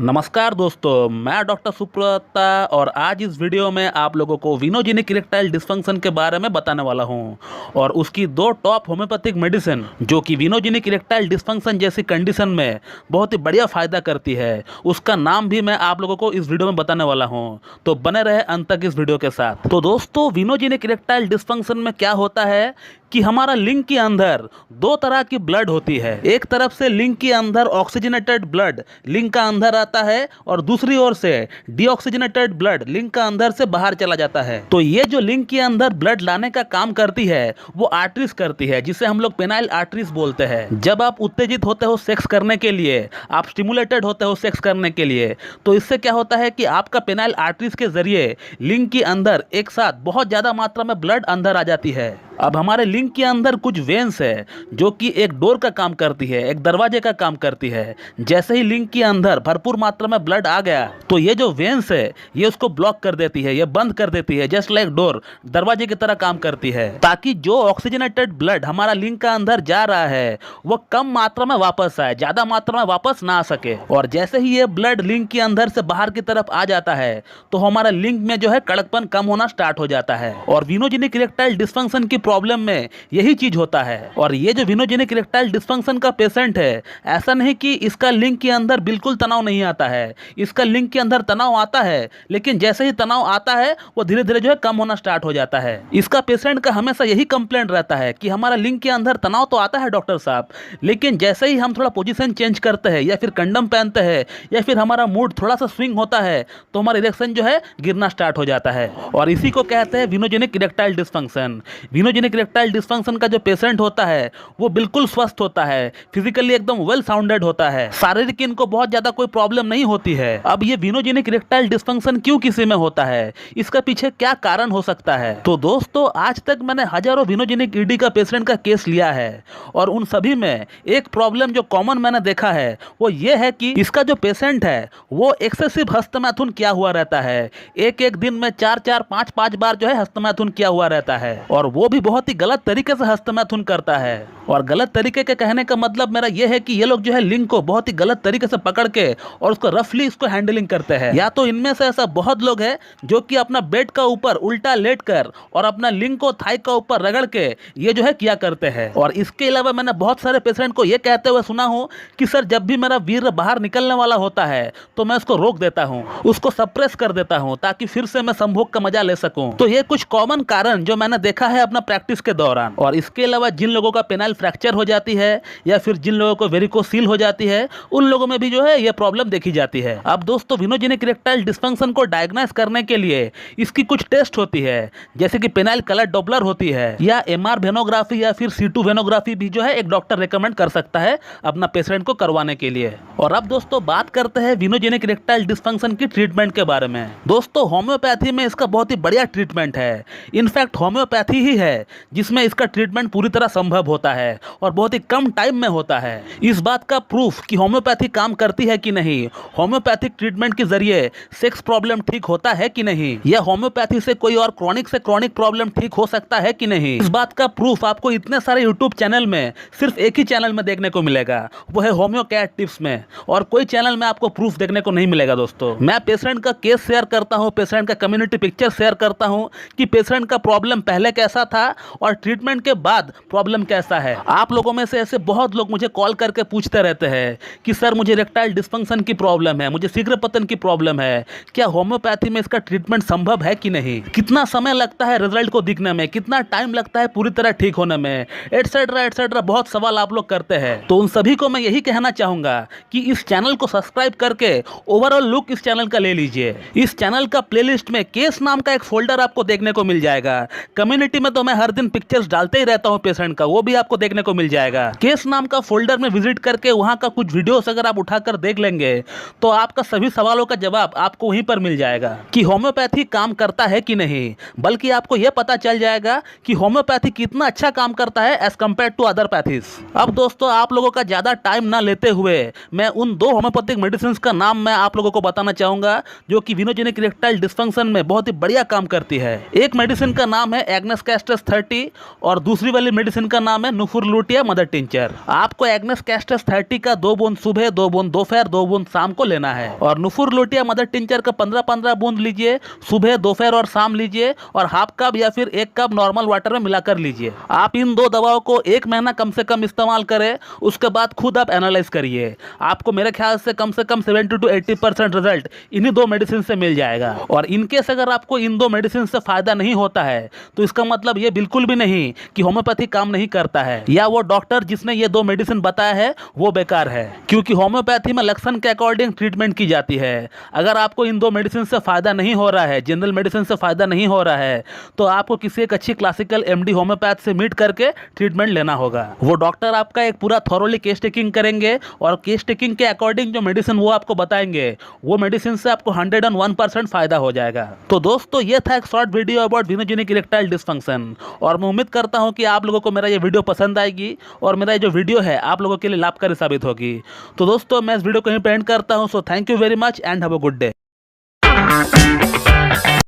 नमस्कार दोस्तों, मैं डॉक्टर सुप्रता और आज इस वीडियो में आप लोगों को विनोजेनिक इरेक्टाइल डिस्फंक्शन के बारे में बताने वाला हूं और उसकी दो टॉप होम्योपैथिक मेडिसिन जो कि विनोजेनिक इरेक्टाइल डिस्फंक्शन जैसी कंडीशन में बहुत ही बढ़िया फ़ायदा करती है, उसका नाम भी मैं आप लोगों को इस वीडियो में बताने वाला हूं। तो बने रहे अंत तक इस वीडियो के साथ। तो दोस्तों, विनोजेनिक इरेक्टाइल डिस्फंक्शन में क्या होता है कि हमारा लिंग के अंदर दो तरह की ब्लड होती है। एक तरफ से लिंग के अंदर ऑक्सीजनेटेड ब्लड लिंग का अंदर आता है और दूसरी ओर से डीऑक्सीजनेटेड ब्लड लिंग का अंदर से बाहर चला जाता है। तो ये जो लिंग के अंदर ब्लड लाने का काम करती है वो आर्टरीज करती है, जिसे हम लोग पेनाइल आर्टरीज बोलते हैं। जब आप उत्तेजित होते हो सेक्स करने के लिए, आप स्टिमुलेटेड होते हो सेक्स करने के लिए, तो इससे क्या होता है कि आपका पेनाइल आर्टरीज के जरिए लिंग के अंदर एक साथ बहुत ज्यादा मात्रा में ब्लड अंदर आ जाती है। अब हमारे लिंग के अंदर कुछ वेन्स है जो कि एक डोर का काम करती है, एक दरवाजे का काम करती है। जैसे ही लिंग के अंदर भरपूर मात्रा में ब्लड आ गया तो ये जो वेन्स है ये उसको ब्लॉक कर देती है, ये बंद कर देती है। जस्ट लाइक डोर दरवाजे की तरह काम करती है, ताकि जो ऑक्सीजनेटेड ब्लड हमारा लिंग का अंदर जा रहा है वो कम मात्रा में वापस आए, ज्यादा मात्रा में वापस ना आ सके। और जैसे ही ये ब्लड लिंग के अंदर से बाहर की तरफ आ जाता है तो हमारा लिंग में जो है कड़कपन कम होना स्टार्ट हो जाता है। और विनोजेनिक इरेक्टाइल डिस्फंक्शन की प्रॉब्लम में यही चीज होता है। और ये जो विनोजेनिक इरेक्टाइल डिस्फंक्शन का पेशेंट है, ऐसा नहीं कि इसका लिंग के अंदर बिल्कुल तनाव नहीं आता है, इसका लिंग के अंदर तनाव आता है, लेकिन जैसे ही तनाव आता है वो धीरे धीरे जो है कम होना स्टार्ट हो जाता है। इसका पेशेंट का हमेशा यही कंप्लेंट रहता है कि हमारा लिंग के अंदर तनाव तो आता है डॉक्टर साहब, लेकिन जैसे ही हम थोड़ा पोजीशन चेंज करते हैं या फिर कंडम पहनते हैं या फिर हमारा मूड थोड़ा सा स्विंग होता है तो हमारा इरेक्शन जो है गिरना स्टार्ट हो जाता है। और इसी को कहते हैं विनोजेनिक इरेक्टाइल डिस्फंक्शन। विनोजेनिक इरेक्टाइल डिस्फंक्शन का जो पेशेंट होता है वो बिल्कुल स्वस्थ होता है, फिजिकली एकदम वेल साउंडेड होता है, शारीरिक इनको बहुत ज्यादा कोई प्रॉब्लम नहीं होती है। अब ये विनोजेनिक इरेक्टाइल डिस्फंक्शन क्यों किसी में होता है, इसका पीछे क्या कारण हो सकता है? तो दोस्तों, आज तक मैंने हजारों विनोजेनिक ईडी का पेशेंट का केस लिया है और उन सभी में एक प्रॉब्लम जो कॉमन मैंने देखा है वो ये है कि इसका जो पेशेंट है वो एक्सेसिव हस्तमैथुन किया हुआ रहता है। एक एक दिन में 4-4, 5-5 बार जो है हस्तमैथुन किया हुआ रहता है और वो भी बहुत ही गलत तरीके से हस्तमैथुन करता है। और गलत तरीके के कहने का मतलब मेरा यह है कि ये लोग जो है लिंग को बहुत ही गलत तरीके से पकड़ के और उसको रफली इसको हैंडलिंग करते हैं। या तो इनमें से ऐसा बहुत लोग हैं जो कि अपना बेड का ऊपर उल्टा लेट कर और अपना लिंग को थाई का ऊपर रगड़ के ये जो है किया करते हैं। और इसके अलावा मैंने बहुत सारे पेशेंट को ये कहते हुए सुना हूं कि सर, जब भी मेरा वीर्य बाहर निकलने वाला होता है तो मैं उसको रोक देता हूं, उसको सप्रेस कर देता हूं ताकि फिर से मैं संभोग का मजा ले सकूं। तो ये कुछ कॉमन कारण जो मैंने देखा है अपना प्रैक्टिस के दौरान। और इसके अलावा जिन लोगों का पेनाइल फ्रैक्चर हो जाती है या फिर जिन लोगों को वेरिकोसील हो जाती है उन लोगों में भी जो है ये प्रॉब्लम देखी जाती है। अब दोस्तों, विनोजेनिक इरेक्टाइल डिस्फंक्शन को डायग्नोस करने के लिए इसकी कुछ टेस्ट होती है, जैसे कि पेनाइल कलर डॉपलर होती है या एमआर वेनोग्राफी या फिर C2 वेनोग्राफी भी जो है एक डॉक्टर रेकमेंड कर सकता है अपना पेशेंट को करवाने के लिए। और अब दोस्तों, बात करते हैं विनोजेनिक इरेक्टाइल डिस्फंक्शन की ट्रीटमेंट के बारे में। दोस्तों, होम्योपैथी में इसका बहुत ही बढ़िया ट्रीटमेंट है। इनफैक्ट होम्योपैथी ही है जिसमें इसका ट्रीटमेंट पूरी तरह संभव होता है और बहुत ही कम टाइम में होता है। इस बात का प्रूफ कि होम्योपैथी काम करती है कि नहीं, होम्योपैथिक ट्रीटमेंट के जरिए सेक्स प्रॉब्लम ठीक होता है कि नहीं, या होम्योपैथी से कोई और क्रॉनिक से क्रॉनिक प्रॉब्लम ठीक हो सकता है कि नहीं, इस बात का प्रूफ आपको इतने सारे यूट्यूब चैनल में सिर्फ एक ही चैनल में देखने को मिलेगा, वो है होम्योकैट टिप्स में। और कोई चैनल में आपको प्रूफ देखने को नहीं मिलेगा। दोस्तों, मैं पेशेंट का केस शेयर करता हूँ, पेशेंट का कम्युनिटी पिक्चर शेयर करता हूँ कि पेशेंट का प्रॉब्लम पहले कैसा था और ट्रीटमेंट के बाद प्रॉब्लम कैसा है। आप लोगों में से ऐसे बहुत लोग मुझे कॉल करके पूछते रहते हैं कि सर, मुझे इरेक्टाइल डिस्फंक्शन की प्रॉब्लम है, मुझे शीघ्र पतन की प्रॉब्लम है, क्या होम्योपैथी में इसका ट्रीटमेंट संभव है कि नहीं, कितना समय लगता है रिजल्ट को दिखने में, कितना टाइम लगता है पूरी तरह ठीक होने में, एटसेट्रा एटसेट्रा बहुत सवाल आप लोग करते हैं। तो उन सभी को मैं यही कहना चाहूंगा कि इस चैनल को सब्सक्राइब करके ओवरऑल लुक इस चैनल का ले लीजिए। इस चैनल का प्लेलिस्ट में केस नाम का एक फोल्डर आपको देखने को मिल जाएगा। कम्युनिटी में तो मैं हर दिन पिक्चर्स डालते ही रहता हूं पेशेंट का, वो भी आपको देखने को मिल जाएगा। केस नाम का फोल्डर में विजिट करके वहां का कुछ वीडियोस अगर आप उठाकर देख लेंगे तो आपका सभी सवालों का जवाब आपको वहीं पर मिल जाएगा कि होम्योपैथी काम करता है कि नहीं, बल्कि आपको यह पता चल जाएगा कि होम्योपैथी कितना अच्छा काम करता है as compared to other pathies. अब दोस्तों, आप लोगों का ज्यादा टाइम ना लेते हुए मैं उन दो होम्योपैथिक मेडिसिन का नाम मैं आप लोगों को बताना चाहूंगा जो कि विनोजेनिक इरेक्टाइल डिस्फंक्शन में बहुत ही बढ़िया काम करती है। एक मेडिसिन का नाम है एग्नेस कैस्टस 30 और दूसरी वाली मेडिसिन का नाम है नुफुरलूटिया मदर टिंचर। आपको एग्नेस कैस्टस 30 का 2 बूंद सुबह, 2 बूंद दोपहर, 2 बूंद शाम को लेना है। और नुफुरलूटिया मदर टिंचर का 15-15 बूंद लीजिए, सुबह, दोपहर और शाम लीजिए और हाफ कप या फिर 1 कप नॉर्मल वाटर में मिलाकर लीजिए। आप इन 2 दवाओं को 1 महीना कम से कम इस्तेमाल करें, उसके बाद खुद आप एनालाइज करिए। आपको मेरे ख्याल से कम 70 to 80% रिजल्ट इन्हीं 2 मेडिसिन से मिल जाएगा। और इनकेस अगर आपको इन 2 मेडिसिन से फायदा नहीं होता है तो इसका मतलब ये बिल्कुल भी नहीं कि होम्योपैथी काम नहीं करता है या वो डॉक्टर जिसने ये 2 मेडिसिन बताया है वो बेकार है, क्योंकि होम्योपैथी में लक्षण के अकॉर्डिंग ट्रीटमेंट की जाती है। अगर आपको इन 2 मेडिसिन से फायदा नहीं हो रहा है, जनरल मेडिसिन से फायदा नहीं हो रहा है, तो आपको किसी एक अच्छी क्लासिकल एमडी होम्योपैथ से मीट करके ट्रीटमेंट लेना होगा। वो डॉक्टर आपका एक पूरा थॉरोली केस टेकिंग करेंगे और केस टेकिंग के अकॉर्डिंग जो मेडिसिन वो आपको बताएंगे वो मेडिसिन से आपको 101% फायदा हो जाएगा। तो दोस्तों ये था एक short video about venogenic erectile dysfunction और मैं उम्मीद करता हूं कि आप लोगों को मेरा ये वीडियो पसंद आएगी और मेरा ये जो वीडियो है आप लोगों के लिए लाभकारी साबित होगी। तो दोस्तों मैं इस वीडियो को यहीं पे एंड करता हूं। So thank you very much and have a good day.